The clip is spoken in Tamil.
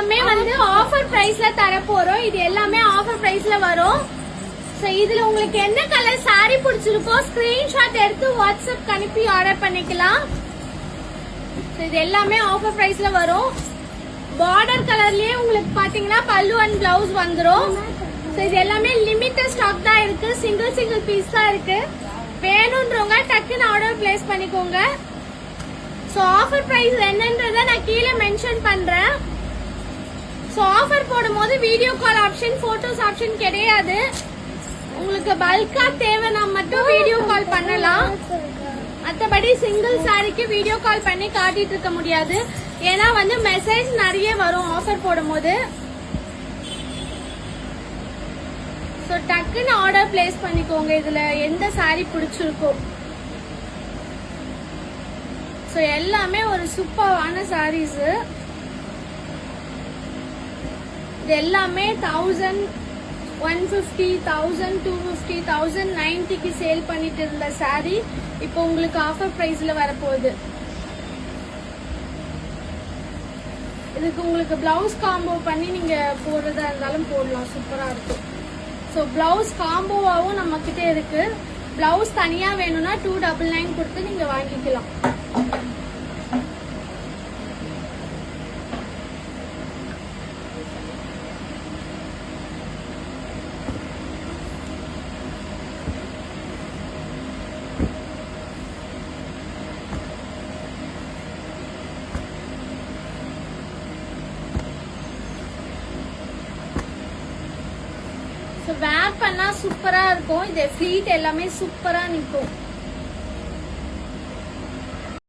எல்லாமே வந்து ஆஃபர் பிரைஸ்ல தர போறோம். இது எல்லாமே ஆஃபர் பிரைஸ்ல வரும். சோ இதுல உங்களுக்கு என்ன கலர் சாரி பிடிச்சிருக்கோ ஸ்கிரீன்ஷாட் எடுத்து வாட்ஸ்அப் அனுப்பி ஆர்டர் பண்ணிக்கலாம். இது எல்லாமே ஆஃபர் பிரைஸ்ல வரும். பார்டர் கலர்லயே உங்களுக்கு பாத்தீங்கன்னா பல்லு அண்ட் பிளவுஸ் வந்துரும். இது எல்லாமே லிமிட்டட் ஸ்டாக் தான் இருக்கு. சிங்கிள் பீஸ் தான் இருக்கு. வேணும்ன்றவங்க டக்குன்னு ஆர்டர் பிளேஸ் பண்ணிக்கோங்க. சோ ஆஃபர் பிரைஸ் என்னன்றத நான் கீழே மென்ஷன் பண்றேன். சோ ஆஃபர் போடும்போது video call option, photos option கிடையாது. உங்களுக்கு பல்கா தேவைன்னா மட்டும் வீடியோ கால் பண்ணலாம். மற்றபடி சிங்கிள் சாரிக்கு வீடியோ கால் பண்ணி காட்டிட்டு இருக்க முடியாது. ஏன்னா வந்து மெசேஜ் நிறைய வரும் ஆஃபர் போடும்போது. சோ டக்குன்னு ஆர்டர் பிளேஸ் பண்ணிக்கோங்க. இதுல எந்த சாரி பிடிச்சிருக்கோ. சோ எல்லாமே ஒரு சூப்பரான சாரீஸ். இது எல்லாமே 1150, 1250, 1090க்கு சேல் பண்ணிட்டு இருந்த சாரி இப்போ உங்களுக்கு ஆஃபர் பிரைஸ்ல வரப்போகுது. இதுக்கு உங்களுக்கு பிளவுஸ் காம்போ பண்ணி நீங்க போடுறதா இருந்தாலும் போடலாம். சூப்பரா இருக்கும். ஸோ பிளவுஸ் காம்போவாவும் நம்ம கிட்ட இருக்கு. பிளவுஸ் தனியா வேணும்னா 299 கொடுத்து நீங்க வாங்கிக்கலாம். வேர் பண்ணா சூப்பரா இருக்கும். இது ஃபிளீட் எல்லாமே சூப்பரா நிக்கும்.